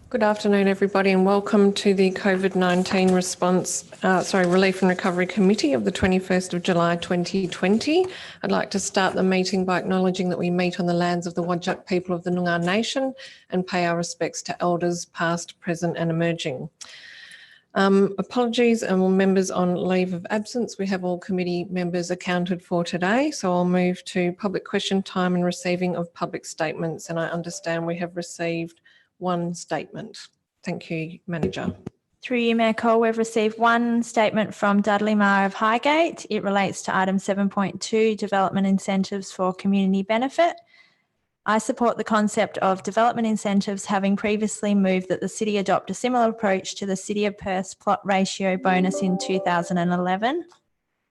Good afternoon, everybody, and welcome to the COVID-19 Relief and Recovery Committee of the 21st of July 2020. I'd like to start the meeting by acknowledging that we meet on the lands of the Whadjuk people of the Noongar Nation and pay our respects to elders past, present and emerging. Apologies and all members on leave of absence. We have all committee members accounted for today, so I'll move to public question time and receiving of public statements, and I understand we have received one statement. Thank you, Manager. Through you, Mayor Cole, we've received one statement from Dudley Marr of Highgate. It relates to item 7.2, development incentives for community benefit. I support the concept of development incentives, having previously moved that the City adopt a similar approach to the City of Perth's plot ratio bonus in 2011.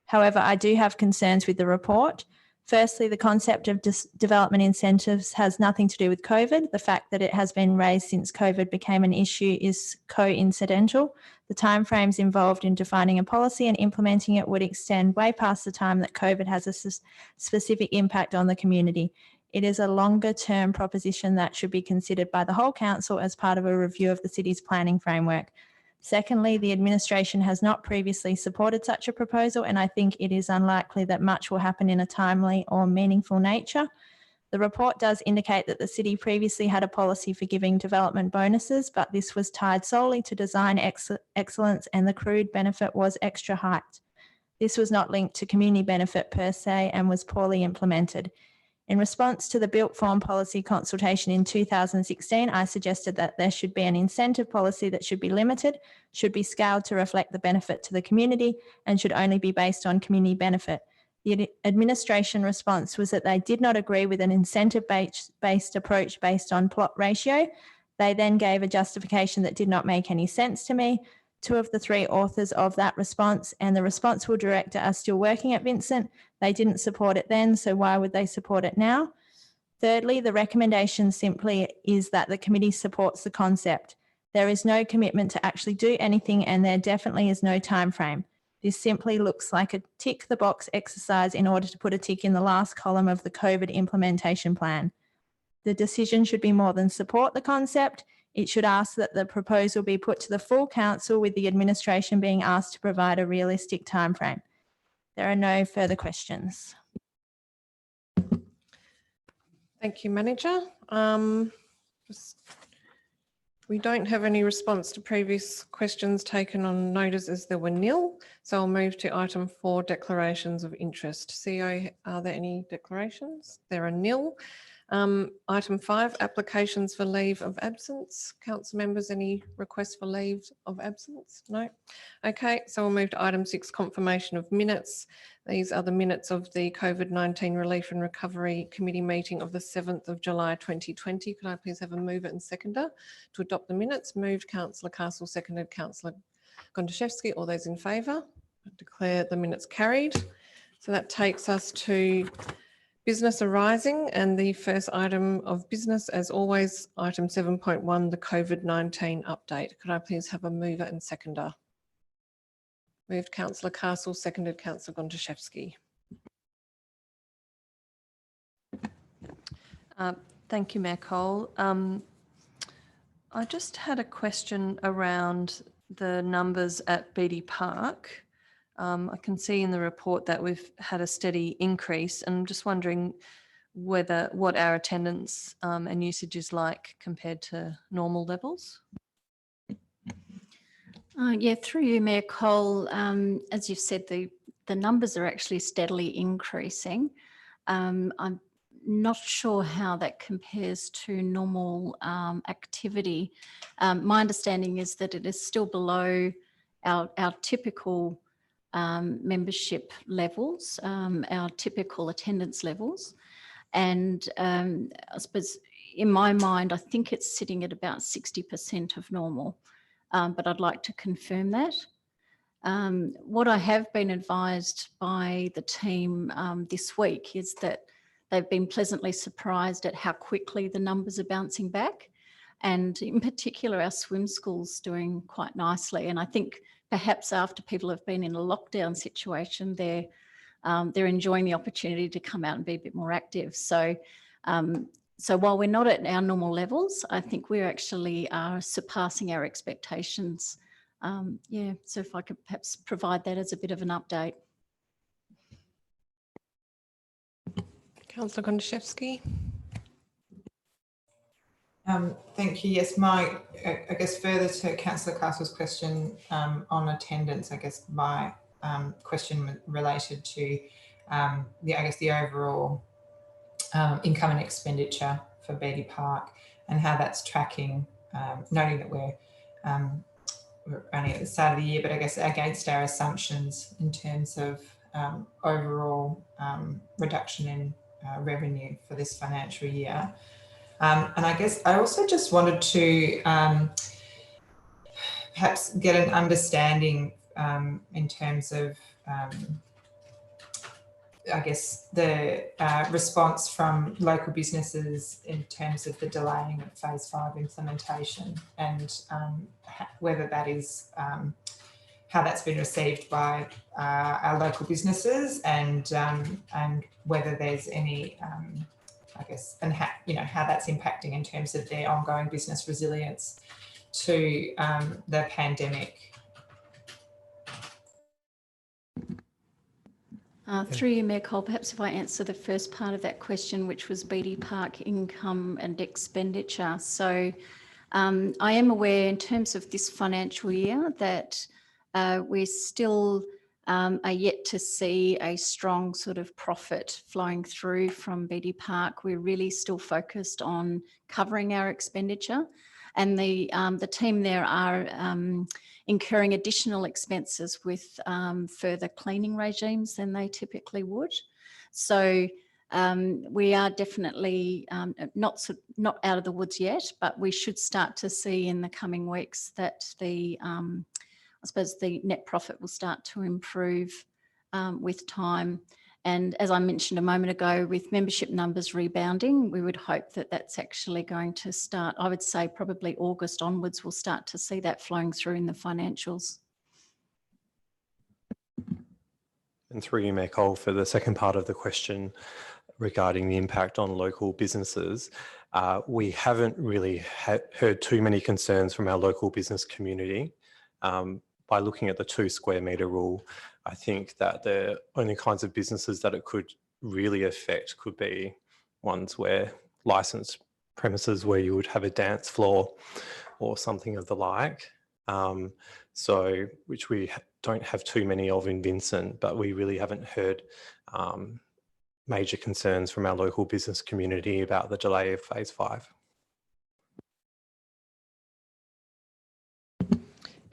However, I do have concerns with the report. Firstly, the concept of development incentives has nothing to do with COVID. The fact that it has been raised since COVID became an issue is coincidental. The timeframes involved in defining a policy and implementing it would extend way past the time that COVID has a specific impact on the community. It is a longer-term proposition that should be considered by the whole council as part of a review of the city's planning framework. Secondly, the administration has not previously supported such a proposal, and I think it is unlikely that much will happen in a timely or meaningful nature. The report does indicate that the city previously had a policy for giving development bonuses, but this was tied solely to design excellence and the crude benefit was extra hyped. This was not linked to community benefit per se and was poorly implemented. In response to the built form policy consultation in 2016, I suggested that there should be an incentive policy that should be limited, should be scaled to reflect the benefit to the community, and should only be based on community benefit. The administration response was that they did not agree with an incentive-based approach based on plot ratio. They then gave a justification that did not make any sense to me. Two of the three authors of that response and the responsible director are still working at Vincent. They didn't support it then, so why would they support it now? Thirdly, the recommendation simply is that the committee supports the concept. There is no commitment to actually do anything and there definitely is no time frame. This simply looks like a tick the box exercise in order to put a tick in the last column of the COVID implementation plan. The decision should be more than support the concept. It should ask that the proposal be put to the full council with the administration being asked to provide a realistic timeframe. There are no further questions. Thank you, Manager. We don't have any response to previous questions taken on notice as there were nil. So I'll move to item 4, declarations of interest. CEO, are there any declarations? There are nil. Item 5, applications for leave of absence. Council members, any requests for leave of absence? No? Okay, so we'll move to item 6, confirmation of minutes. These are the minutes of the COVID-19 Relief and Recovery Committee meeting of the 7th of July 2020. Could I please have a mover and seconder to adopt the minutes? Moved, Councillor Castle, seconded, Councillor Gondaszewski. All those in favour? I declare the minutes carried. So that takes us to business arising, and the first item of business, as always, item 7.1, the COVID-19 update. Could I please have a mover and seconder? Moved, Councillor Castle, seconded, Councillor Gondaszewski. Thank you, Mayor Cole. I just had a question around the numbers at BD Park. I can see in the report that we've had a steady increase, and I'm just wondering what our attendance and usage is like compared to normal levels. Yeah, through you, Mayor Cole, as you've said, the numbers are actually steadily increasing. I'm not sure how that compares to normal activity. My understanding is that it is still below our typical membership levels, our typical attendance levels. And I suppose in my mind, I think it's sitting at about 60% of normal, but I'd like to confirm that. What I have been advised by the team this week is that they've been pleasantly surprised at how quickly the numbers are bouncing back. And in particular, our swim school's doing quite nicely. And I think perhaps after people have been in a lockdown situation, they're enjoying the opportunity to come out and be a bit more active. So So while we're not at our normal levels, I think we actually are surpassing our expectations. Yeah, so if I could perhaps provide that as a bit of an update. Councillor Goniszewski. Thank you. Yes, I guess further to Councillor Castle's question on attendance, I guess my question related to the overall income and expenditure for Beatty Park and how that's tracking, noting that we're only at the start of the year, but I guess against our assumptions in terms of overall reduction in revenue for this financial year. And I guess I also just wanted to perhaps get an understanding in terms of, I guess, the response from local businesses in terms of the delaying of phase 5 implementation, and whether that is how that's been received by our local businesses, and whether there's any I guess, and how that's impacting in terms of their ongoing business resilience to the pandemic. Through you, Mayor Cole, perhaps if I answer the first part of that question, which was Beatty Park income and expenditure. So I am aware in terms of this financial year that we're still are yet to see a strong sort of profit flowing through from Beatty Park. We're really still focused on covering our expenditure, and the team there are incurring additional expenses with further cleaning regimes than they typically would. So we are definitely not out of the woods yet, but we should start to see in the coming weeks that I suppose the net profit will start to improve with time. And as I mentioned a moment ago, with membership numbers rebounding, we would hope that that's actually going to start, I would say probably August onwards, we'll start to see that flowing through in the financials. And through you, Mayor Cole, for the second part of the question regarding the impact on local businesses, we haven't really heard too many concerns from our local business community. By looking at the 2 square metre rule, I think that the only kinds of businesses that it could really affect could be ones where licensed premises where you would have a dance floor or something of the like. So, which we don't have too many of in Vincent, but we really haven't heard major concerns from our local business community about the delay of phase 5.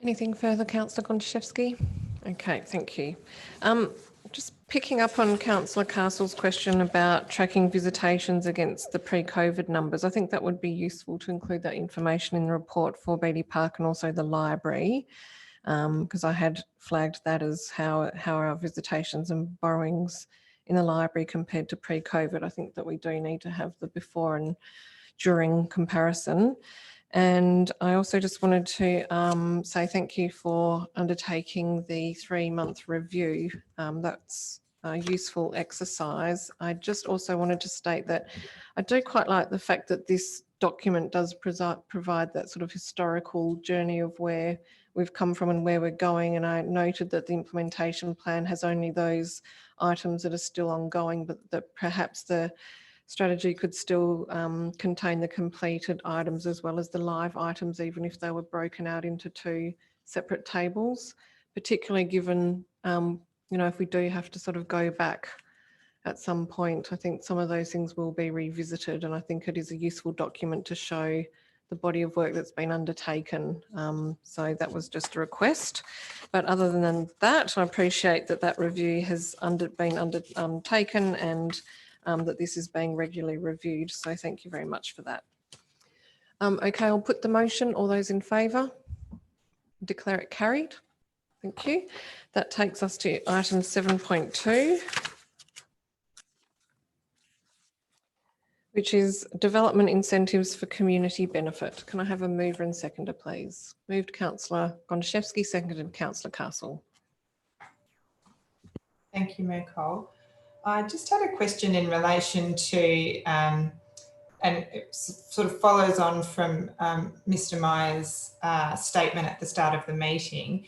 Anything further, Councillor Goniszewski? Okay, thank you. Just picking up on Councillor Castle's question about tracking visitations against the pre-COVID numbers, I think that would be useful to include that information in the report for Beatty Park and also the library, because I had flagged that as how our visitations and borrowings in the library compared to pre-COVID. I think that we do need to have the before and during comparison. And I also just wanted to say thank you for undertaking the 3-month review. That's a useful exercise. I just also wanted to state that I do quite like the fact that this document does provide that sort of historical journey of where we've come from and where we're going. And I noted that the implementation plan has only those items that are still ongoing, but that perhaps the strategy could still contain the completed items as well as the live items, even if they were broken out into 2 separate tables, particularly given, if we do have to sort of go back at some point, I think some of those things will be revisited, and I think it is a useful document to show the body of work that's been undertaken. So that was just a request. But other than that, I appreciate that review has been undertaken and that this is being regularly reviewed. So thank you very much for that. Okay, I'll put the motion. All those in favour? Declare it carried. Thank you. That takes us to item 7.2, which is development incentives for community benefit. Can I have a mover and seconder, please? Moved Councillor Goniszewski, seconded Councillor Castle. Thank you, Mayor Cole. I just had a question in relation to and it sort of follows on from Mr. Meyer's statement at the start of the meeting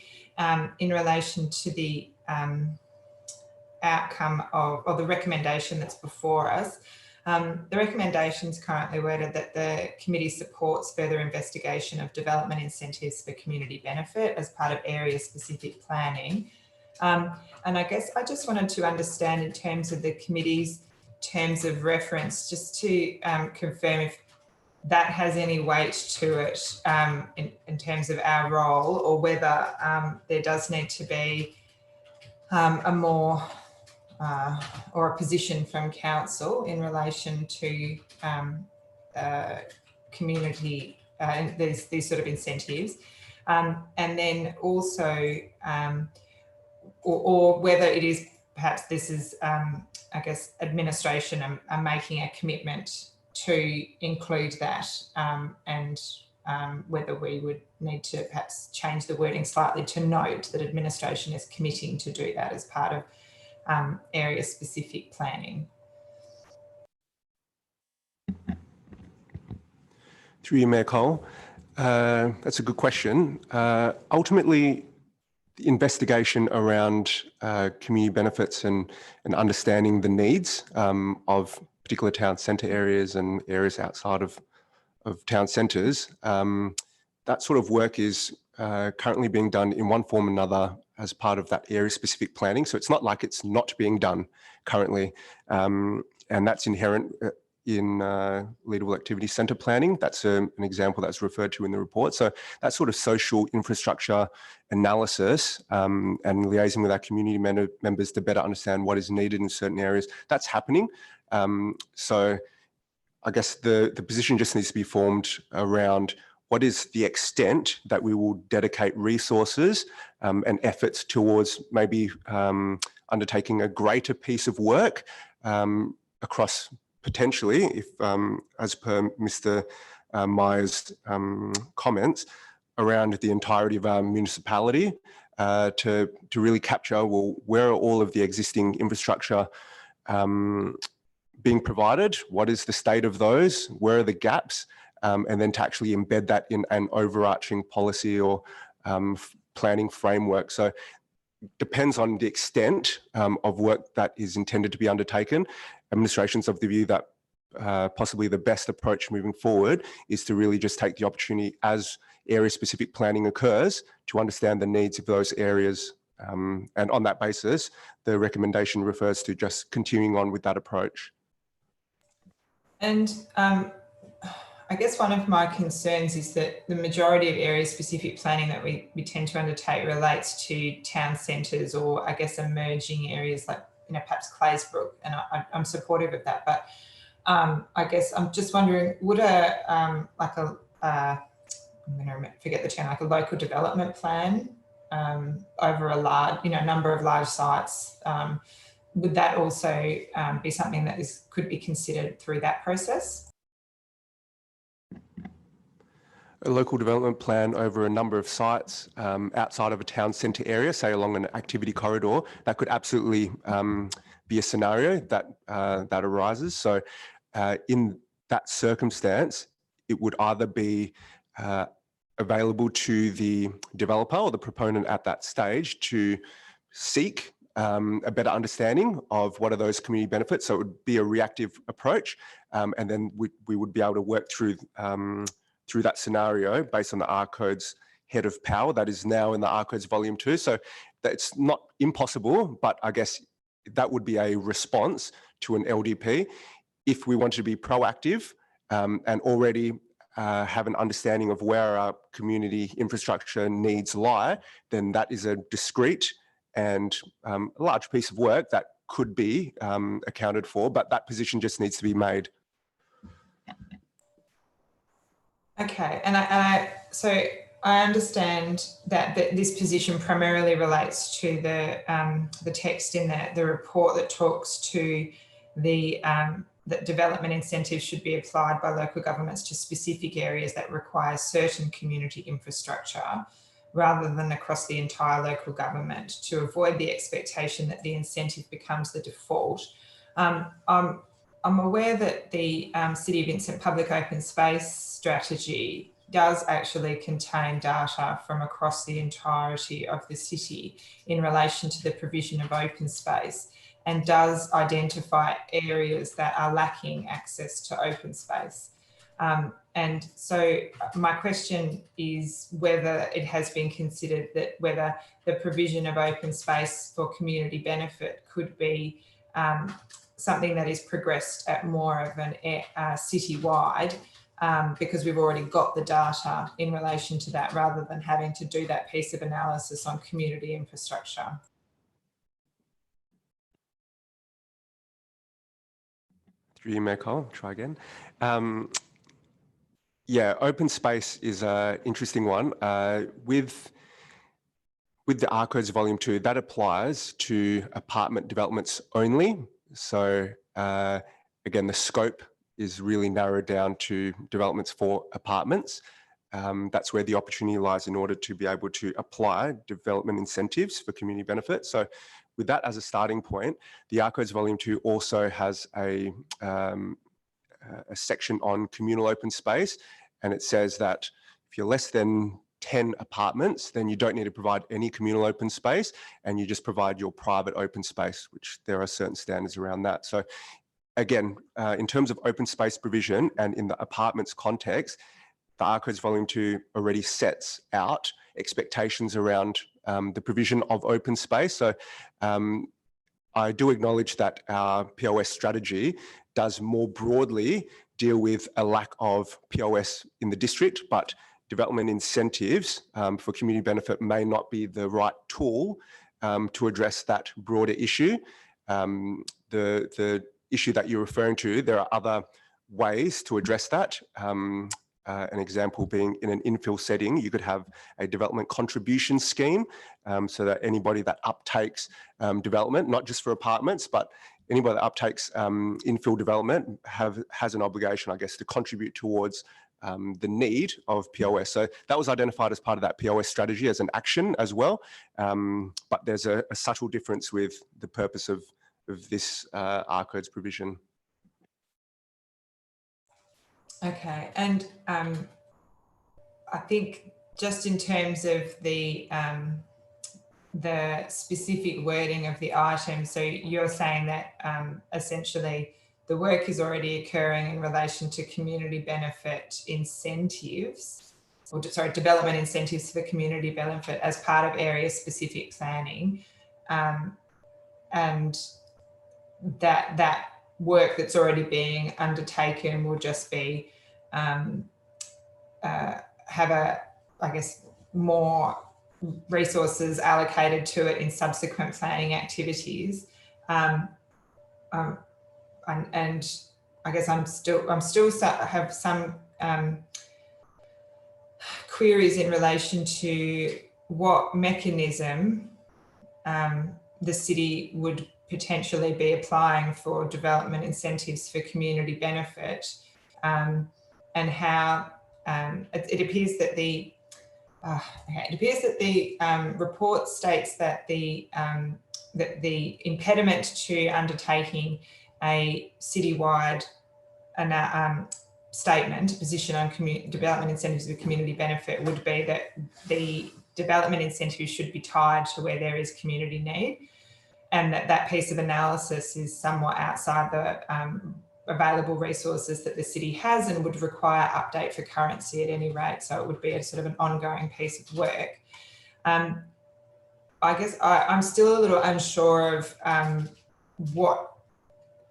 in relation to the outcome of, or the recommendation that's before us. The recommendation is currently worded that the committee supports further investigation of development incentives for community benefit as part of area-specific planning. And I guess I just wanted to understand in terms of the committee's terms of reference, just to confirm if that has any weight to it in terms of our role, or whether there does need to be a more or a position from council in relation to community these sort of incentives, and then also or whether it is perhaps this is I guess administration are making a commitment to include that, and whether we would need to perhaps change the wording slightly to note that administration is committing to do that as part of area-specific planning. Through you, Mayor Cole. That's a good question. Ultimately, the investigation around community benefits and understanding the needs of particular town centre areas and areas outside of town centres, that sort of work is currently being done in one form or another as part of that area-specific planning. So it's not like it's not being done currently, and that's inherent in leadable activity centre planning. That's an example that's referred to in the report. So that sort of social infrastructure analysis and liaising with our community members to better understand what is needed in certain areas, that's happening. So I guess the position just needs to be formed around what is the extent that we will dedicate resources and efforts towards maybe undertaking a greater piece of work across potentially, if as per Mr. Meyer's comments, around the entirety of our municipality to really capture, well, where are all of the existing infrastructure being provided? What is the state of those? Where are the gaps? And then to actually embed that in an overarching policy or planning framework. So depends on the extent of work that is intended to be undertaken. Administration's of the view that possibly the best approach moving forward is to really just take the opportunity as area-specific planning occurs to understand the needs of those areas. And on that basis, the recommendation refers to just continuing on with that approach. And I guess one of my concerns is that the majority of area-specific planning that we tend to undertake relates to town centres, or I guess emerging areas like, you know, perhaps Claysbrook, and I'm supportive of that. But I guess I'm just wondering, would I'm going to forget the term, like a local development plan over a large, number of large sites, would that also be something that could be considered through that process? A local development plan over a number of sites outside of a town centre area, say along an activity corridor, that could absolutely be a scenario that that arises. So in that circumstance, it would either be available to the developer or the proponent at that stage to seek a better understanding of what are those community benefits. So it would be a reactive approach, and then we would be able to work through that scenario based on the R-Code's head of power that is now in the R-Code's Volume 2. So it's not impossible, but I guess that would be a response to an LDP. If we want to be proactive and already have an understanding of where our community infrastructure needs lie, then that is a discrete and a large piece of work that could be accounted for, but that position just needs to be made. Okay, so I understand that this position primarily relates to the text in the report that talks to that development incentives should be applied by local governments to specific areas that require certain community infrastructure, rather than across the entire local government, to avoid the expectation that the incentive becomes the default. I'm aware that the City of Vincent Public Open Space strategy does actually contain data from across the entirety of the city in relation to the provision of open space, and does identify areas that are lacking access to open space. And so my question is whether it has been considered that whether the provision of open space for community benefit could be something that is progressed at more of an citywide, because we've already got the data in relation to that, rather than having to do that piece of analysis on community infrastructure. Through you, Mayor Cole, try again. Yeah, open space is an interesting one. With the R Codes Volume 2, that applies to apartment developments only. So again, the scope is really narrowed down to developments for apartments. That's where the opportunity lies in order to be able to apply development incentives for community benefit. So with that as a starting point, the R Codes Volume 2 also has a section on communal open space, and it says that if you're less than 10 apartments, then you don't need to provide any communal open space, and you just provide your private open space, which there are certain standards around that. So again, in terms of open space provision and in the apartments context, the R Codes Volume 2 already sets out expectations around the provision of open space. So I do acknowledge that our POS strategy does more broadly deal with a lack of POS in the district, but development incentives for community benefit may not be the right tool to address that broader issue. The issue that you're referring to, there are other ways to address that. An example being in an infill setting, you could have a development contribution scheme so that anybody that uptakes development, not just for apartments, but anybody that uptakes infill development has an obligation, I guess, to contribute towards the need of POS. So that was identified as part of that POS strategy as an action as well. But there's a subtle difference with the purpose of this R Codes provision. Okay, and I think just in terms of the specific wording of the item, so you're saying that essentially the work is already occurring in relation to community benefit incentives, or sorry, development incentives for community benefit as part of area specific planning, and that work that's already being undertaken will just be have I guess, more resources allocated to it in subsequent planning activities. And I guess I'm still have some queries in relation to what mechanism the city would potentially be applying for development incentives for community benefit, and how it appears that the report states that the impediment to undertaking a citywide statement, position on development incentives for community benefit would be that the development incentives should be tied to where there is community need, and that piece of analysis is somewhat outside the available resources that the city has and would require update for currency at any rate. So it would be a sort of an ongoing piece of work. I guess I'm still a little unsure of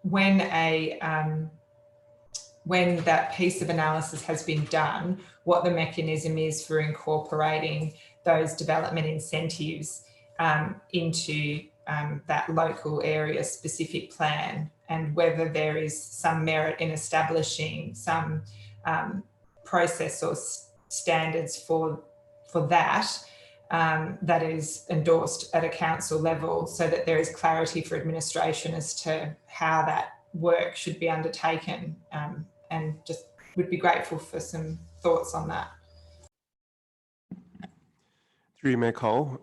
when that piece of analysis has been done, what the mechanism is for incorporating those development incentives into that local area specific plan, and whether there is some merit in establishing some process or standards for that that is endorsed at a council level, so that there is clarity for administration as to how that work should be undertaken, and just would be grateful for some thoughts on that. Through you, Mayor Cole.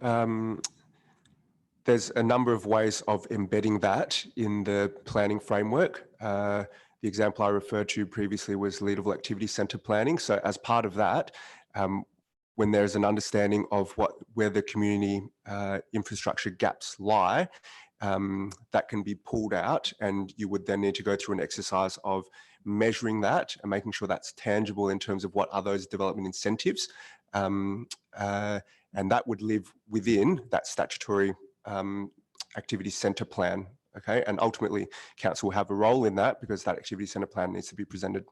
There's a number of ways of embedding that in the planning framework. The example I referred to previously was leadable activity centre planning. So as part of that, when there's an understanding of where the community infrastructure gaps lie, that can be pulled out, and you would then need to go through an exercise of measuring that and making sure that's tangible in terms of what are those development incentives. And that would live within that statutory activity centre plan. Okay, and ultimately council will have a role in that because that activity centre plan needs to be presented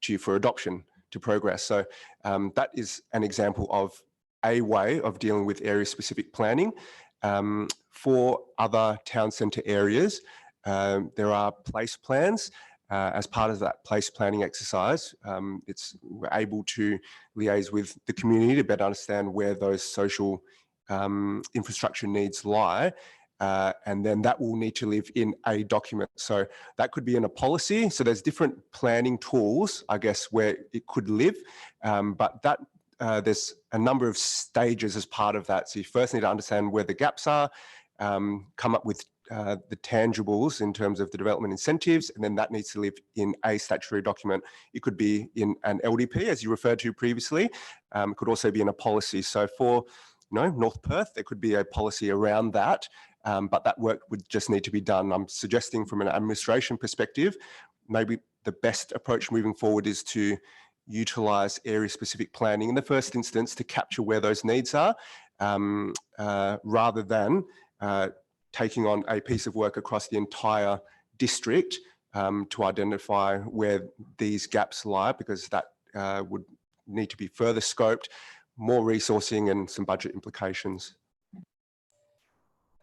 to you for adoption to progress. So that is an example of a way of dealing with area specific planning. For other town centre areas, there are place plans. As part of that place planning exercise, we're able to liaise with the community to better understand where those social infrastructure needs lie. And then that will need to live in a document. So that could be in a policy. So there's different planning tools, I guess, where it could live. But that there's a number of stages as part of that. So you first need to understand where the gaps are, come up with the tangibles in terms of the development incentives, and then that needs to live in a statutory document. It could be in an LDP, as you referred to previously. It could also be in a policy. So for North Perth, there could be a policy around that, but that work would just need to be done. I'm suggesting from an administration perspective, maybe the best approach moving forward is to utilise area-specific planning in the first instance to capture where those needs are, rather than taking on a piece of work across the entire district to identify where these gaps lie, because that would need to be further scoped, more resourcing and some budget implications.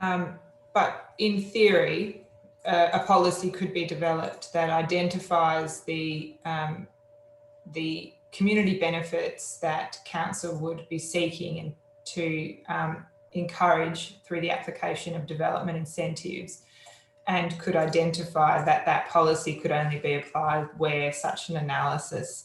But in theory, a policy could be developed that identifies the community benefits that council would be seeking and to encourage through the application of development incentives, and could identify that that policy could only be applied where such an analysis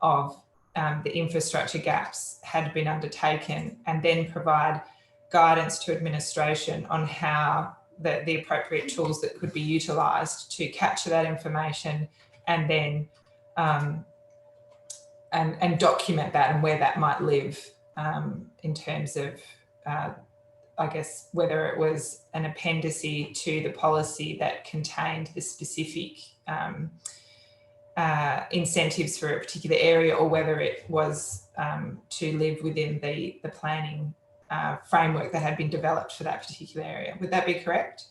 of the infrastructure gaps had been undertaken, and then provide guidance to administration on how the appropriate tools that could be utilised to capture that information, and then and document that and where that might live in terms of I guess whether it was an appendice to the policy that contained the specific incentives for a particular area, or whether it was to live within the planning framework that had been developed for that particular area. Would that be correct?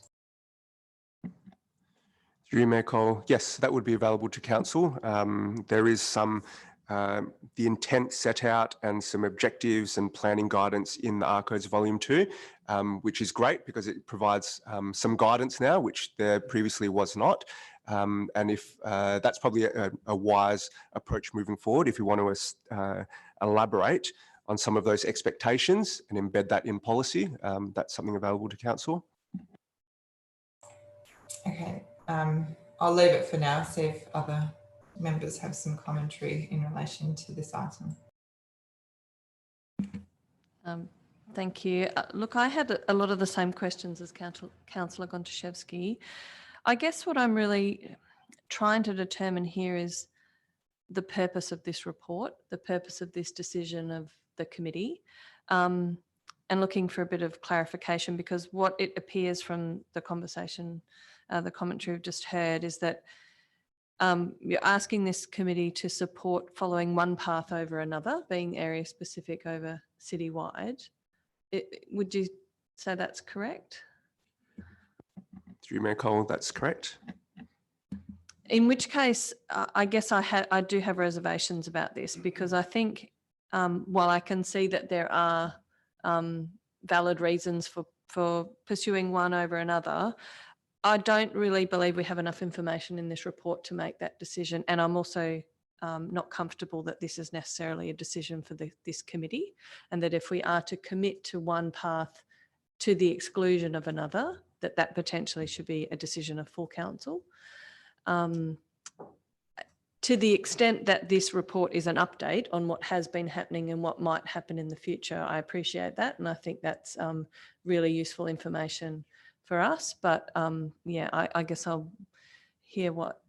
Through you, Mayor Cole, yes, that would be available to council. There is some the intent set out and some objectives and planning guidance in the ARCODES Volume 2, which is great because it provides some guidance now, which there previously was not. And if that's probably a wise approach moving forward, if you want to elaborate on some of those expectations and embed that in policy, that's something available to council. Okay, I'll leave it for now, see if other members have some commentary in relation to this item. Thank you. Look, I had a lot of the same questions as Councillor Gontaszewski. I guess what I'm really trying to determine here is the purpose of this report, the purpose of this decision of the committee, and looking for a bit of clarification, because what it appears from the conversation, the commentary we've just heard, is that you're asking this committee to support following one path over another, being area specific over citywide. Would you say that's correct? Through Mayor Cole, that's correct. In which case, I guess I do have reservations about this, because I think while I can see that there are valid reasons for pursuing one over another, I don't really believe we have enough information in this report to make that decision. And I'm also not comfortable that this is necessarily a decision for this committee, and that if we are to commit to one path to the exclusion of another, that potentially should be a decision of full council. To the extent that this report is an update on what has been happening and what might happen in the future, I appreciate that. And I think that's really useful information for us. But yeah, I guess I'll hear what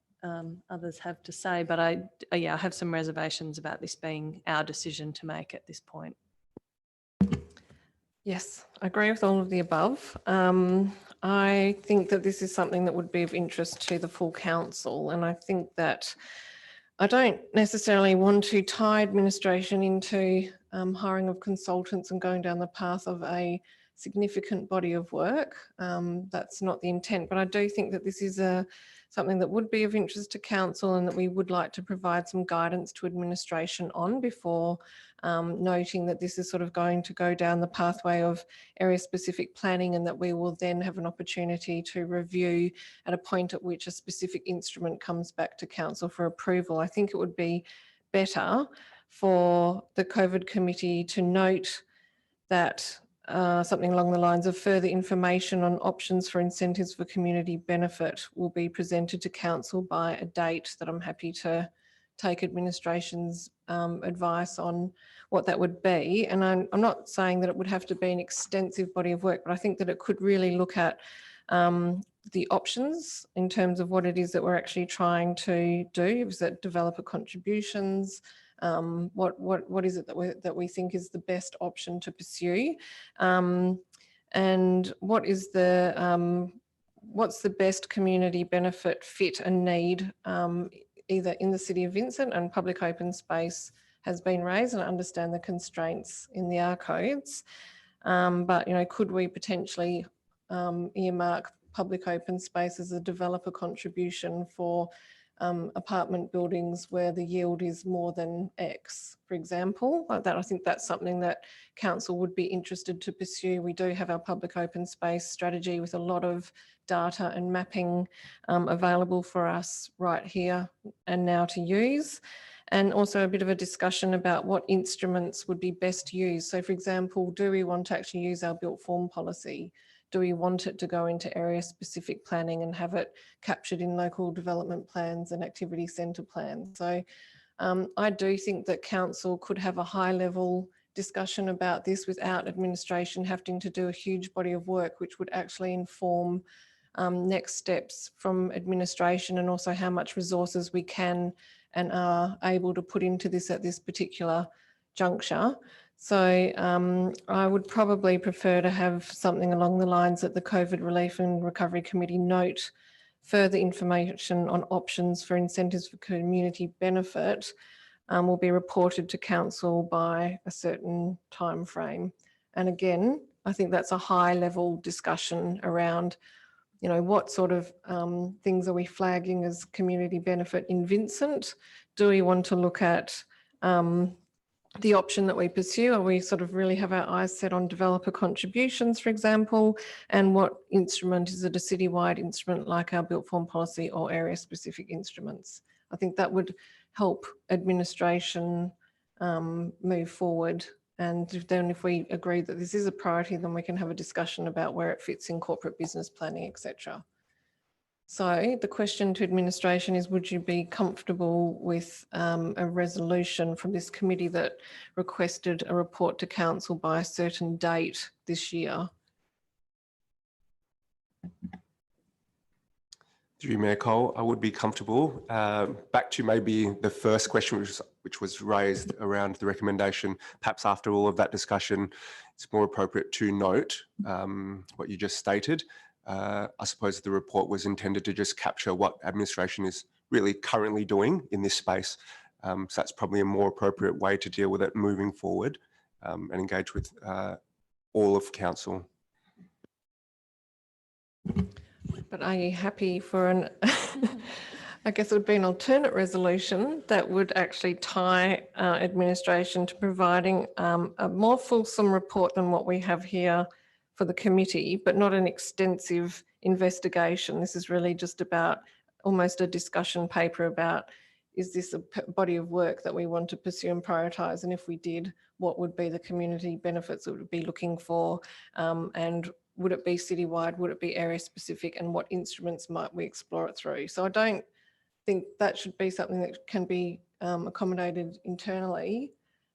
others have to say, but I have some reservations about this being our decision to make at this point. Yes, I agree with all of the above. I think that this is something that would be of interest to the full council, and I think that I don't necessarily want to tie administration into hiring of consultants and going down the path of a significant body of work. That's not the intent, but I do think that this is something that would be of interest to council and that we would like to provide some guidance to administration on before noting that this is sort of going to go down the pathway of area specific planning, and that we will then have an opportunity to review at a point at which a specific instrument comes back to council for approval. I think it would be better for the COVID committee to note that something along the lines of further information on options for incentives for community benefit will be presented to council by a date that I'm happy to take administration's advice on what that would be. And I'm not saying that it would have to be an extensive body of work, but I think that it could really look at the options in terms of what it is that we're actually trying to do. Is that developer contributions? What is it that we think is the best option to pursue, and what is the what's the best community benefit fit and need, either in the City of Vincent, and public open space has been raised, and I understand the constraints in the R codes, but could we potentially earmark public open space as a developer contribution for apartment buildings where the yield is more than X, for example? Like that, I think that's something that council would be interested to pursue. We do have our public open space strategy with a lot of data and mapping available for us right here and now to use, and also a bit of a discussion about what instruments would be best used. So for example, do we want to actually use our built form policy? Do we want it to go into area specific planning and have it captured in local development plans and activity centre plans? So I do think that council could have a high level discussion about this without administration having to do a huge body of work, which would actually inform next steps from administration, and also how much resources we can and are able to put into this at this particular juncture. So I would probably prefer to have something along the lines that the COVID Relief and Recovery Committee note further information on options for incentives for community benefit will be reported to council by a certain time frame. And again, I think that's a high level discussion around, what sort of things are we flagging as community benefit in Vincent? Do we want to look at the option that we pursue? Or we sort of really have our eyes set on developer contributions, for example, and what instrument? Is it a citywide instrument like our built form policy, or area specific instruments? I think that would help administration move forward. And then if we agree that this is a priority, then we can have a discussion about where it fits in corporate business planning, etc. So the question to administration is, would you be comfortable with a resolution from this committee that requested a report to council by a certain date this year? Through you, Mayor Cole, I would be comfortable. Back to maybe the first question, which was raised around the recommendation, perhaps after all of that discussion, it's more appropriate to note what you just stated. I suppose the report was intended to just capture what administration is really currently doing in this space. So that's probably a more appropriate way to deal with it moving forward, and engage with all of council. But are you happy for an, I guess it would be an alternate resolution that would actually tie administration to providing a more fulsome report than what we have here for the committee, but not an extensive investigation. This is really just about almost a discussion paper about, is this a body of work that we want to pursue and prioritise? And if we did, what would be the community benefits that we would be looking for? And would it be citywide? Would it be area specific? And what instruments might we explore it through? So I don't think that should be something that can be accommodated internally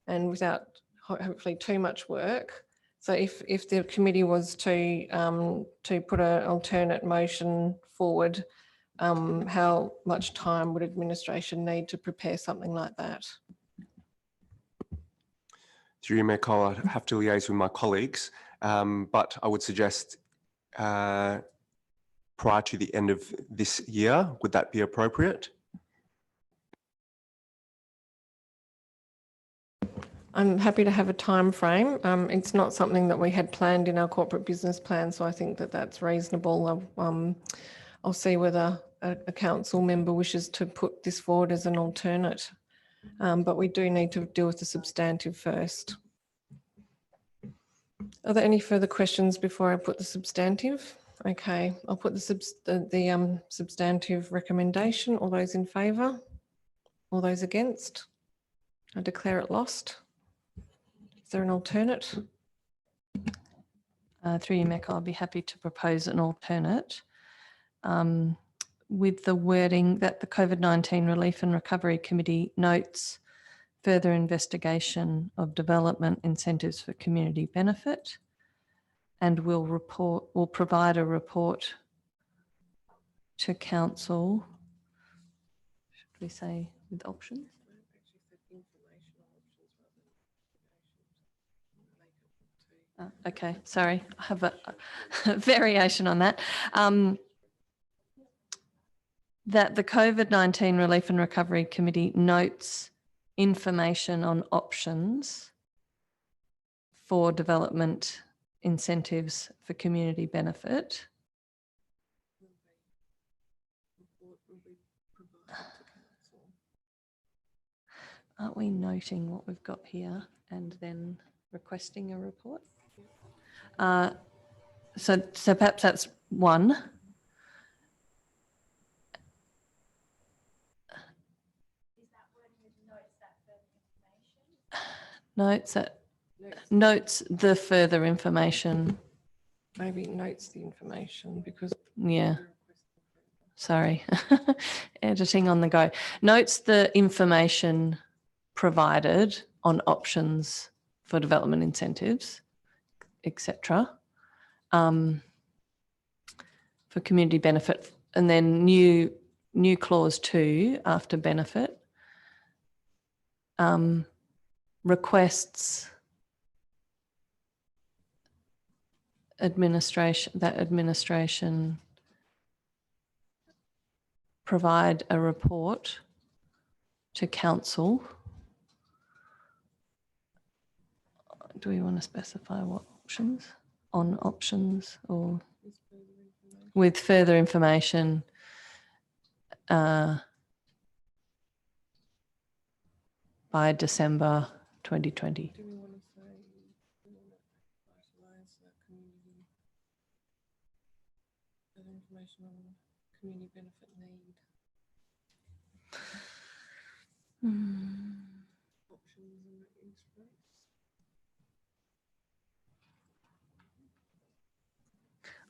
and without hopefully too much work. So if the committee was to put an alternate motion forward how much time would administration need to prepare something like that? Through you, Mayor Cole, I have to liaise with my colleagues, but I would suggest prior to the end of this year, would that be appropriate? I'm happy to have a time frame. It's not something that we had planned in our corporate business plan, so I think that that's reasonable. I'll see whether a council member wishes to put this forward as an alternate, but we do need to deal with the substantive first. Are there any further questions before I put the substantive? Okay, I'll put the substantive recommendation. All those in favour? All those against? I declare it lost. Is there an alternate? Through you, Mayor Cole, I'll be happy to propose an alternate with the wording that the COVID-19 Relief and Recovery Committee notes further investigation of development incentives for community benefit and will provide a report to council, should we say with options? Okay, sorry, I have a variation on that. That the COVID-19 Relief and Recovery Committee notes information on options for development incentives for community benefit. Aren't we noting what we've got here and then requesting a report? So perhaps that's one. Notes the further information. Maybe notes the information because. Yeah. Sorry. Editing on the go. Notes the information provided on options for development incentives, etc. For community benefit, and then new clause 2 after benefit. Requests administration provide a report to council. Do we want to specify what options? On options or with further information by December 2020. Do we want to say we want to vitalise that community information on community benefit need? Options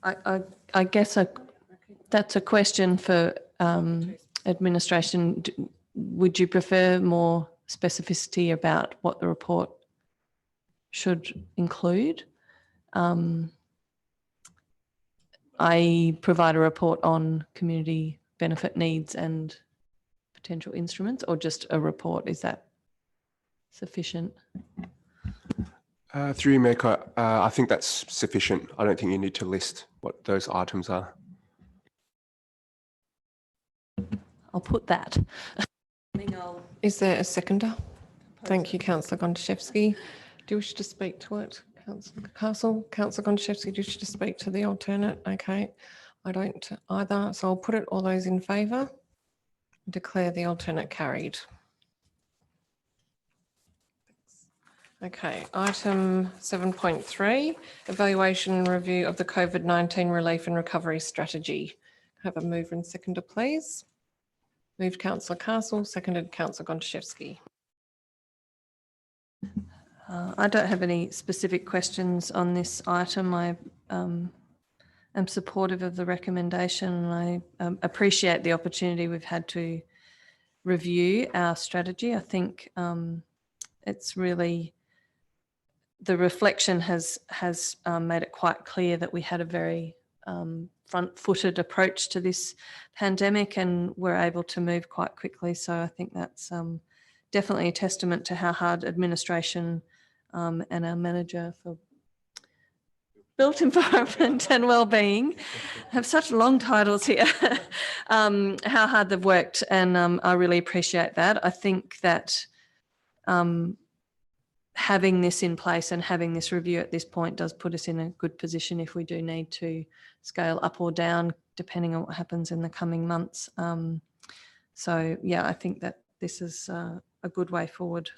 and I guess that's a question for administration. Would you prefer more specificity about what the report should include? I provide a report on community benefit needs and potential instruments, or just a report? Is that sufficient? Through you, Mayor Cole, I think that's sufficient. I don't think you need to list what those items are. I'll put that. Is there a seconder? Thank you, Councillor Gontaszewski. Do you wish to speak to it, Councillor Castle? Councillor Gontaszewski, do you wish to speak to the alternate? Okay, I don't either, so I'll put it. All those in favour? Declare the alternate carried. Okay, item 7.3, evaluation and review of the COVID-19 relief and recovery strategy. Have a mover and seconder, please. Moved Councillor Castle, seconded Councillor Gontaszewski. I don't have any specific questions on this item. I am supportive of the recommendation, and I appreciate the opportunity we've had to review our strategy. I think it's really, the reflection has made it quite clear that we had a very front-footed approach to this pandemic, and we're able to move quite quickly. So I think that's definitely a testament to how hard administration and our manager for built environment and wellbeing have such long titles here, how hard they've worked, and I really appreciate that. I think that having this in place and having this review at this point does put us in a good position if we do need to scale up or down, depending on what happens in the coming months. So yeah, I think that this is a good way forward.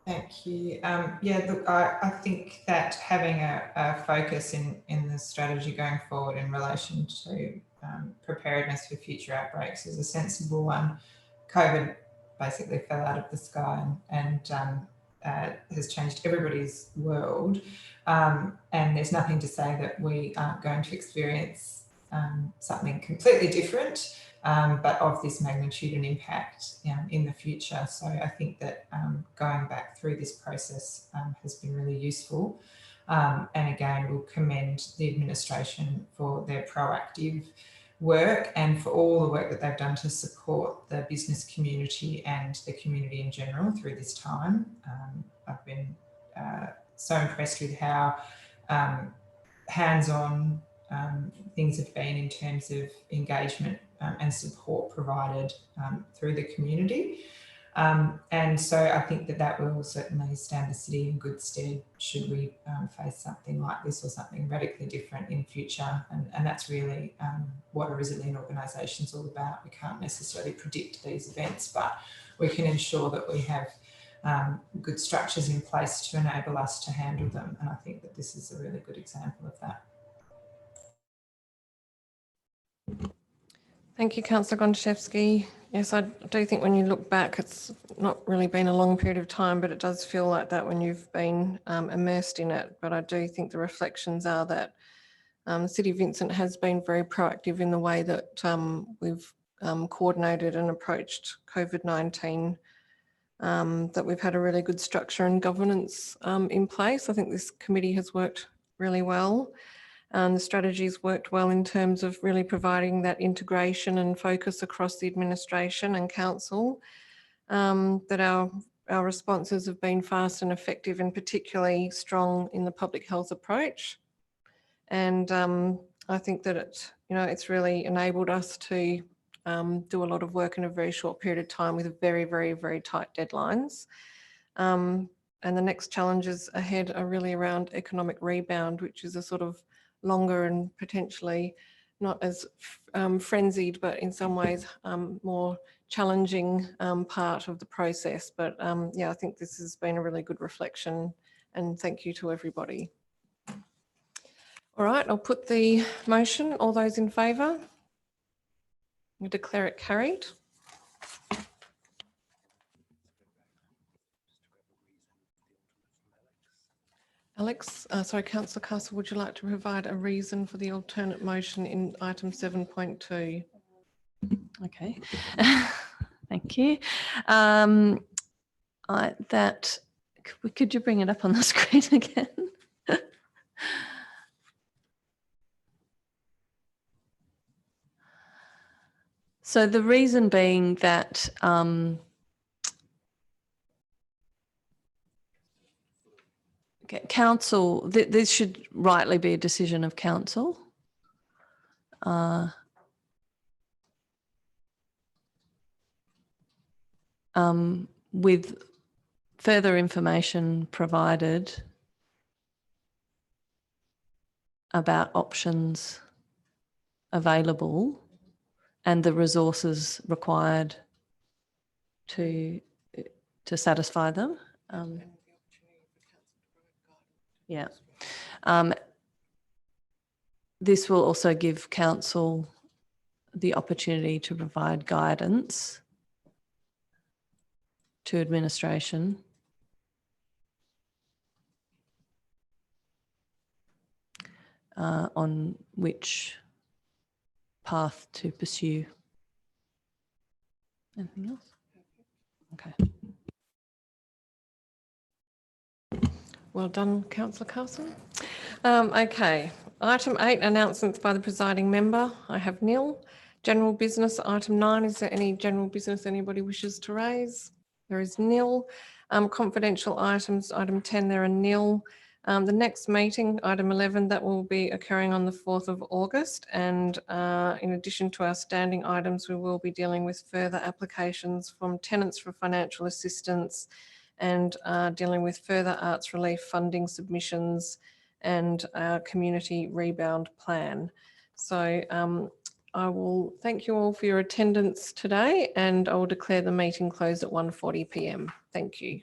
Thank you. Yeah, look, I think that having a focus in the strategy going forward in relation to preparedness for future outbreaks is a sensible one. COVID basically fell out of the sky and has changed everybody's world. And there's nothing to say that we aren't going to experience something completely different, but of this magnitude and impact in the future. So I think that going back through this process has been really useful. And again, we'll commend the administration for their proactive work and for all the work that they've done to support the business community and the community in general through this time. I've been so impressed with how hands-on things have been in terms of engagement and support provided through the community. And so I think that that will certainly stand the city in good stead should we face something like this or something radically different in future. And that's really what a resilient organisation is all about. We can't necessarily predict these events, but we can ensure that we have good structures in place to enable us to handle them. And I think that this is a really good example of that. Thank you, Councillor Gontaszewski. Yes, I do think when you look back, it's not really been a long period of time, but it does feel like that when you've been immersed in it. But I do think the reflections are that the City of Vincent has been very proactive in the way that we've coordinated and approached COVID-19, that we've had a really good structure and governance in place. I think this committee has worked really well. The strategy's worked well in terms of really providing that integration and focus across the administration and council, that our responses have been fast and effective and particularly strong in the public health approach. And I think that it's really enabled us to do a lot of work in a very short period of time with very, very, very tight deadlines. And the next challenges ahead are really around economic rebound, which is a sort of longer and potentially not as frenzied, but in some ways more challenging part of the process. But yeah, I think this has been a really good reflection, and thank you to everybody. All right, I'll put the motion. All those in favour? I declare it carried. Alex, sorry, Councillor Castle, would you like to provide a reason for the alternate motion in item 7.2? Okay, thank you. Could you bring it up on the screen again? So the reason being that council, this should rightly be a decision of council. With further information provided about options available and the resources required to satisfy them. Yeah. This will also give council the opportunity to provide guidance to administration on which path to pursue. Anything else? Okay. Well done, councillor Carlson. Okay, item 8, announcements by the presiding member. I have nil. General business, item 9. Is there any general business anybody wishes to raise? There is nil. Confidential items, item 10, there are nil. The next meeting, item 11, that will be occurring on the 4th of August. And in addition to our standing items, we will be dealing with further applications from tenants for financial assistance and dealing with further arts relief funding submissions and our community rebound plan. So I will thank you all for your attendance today, and I will declare the meeting closed at 1:40 p.m. Thank you.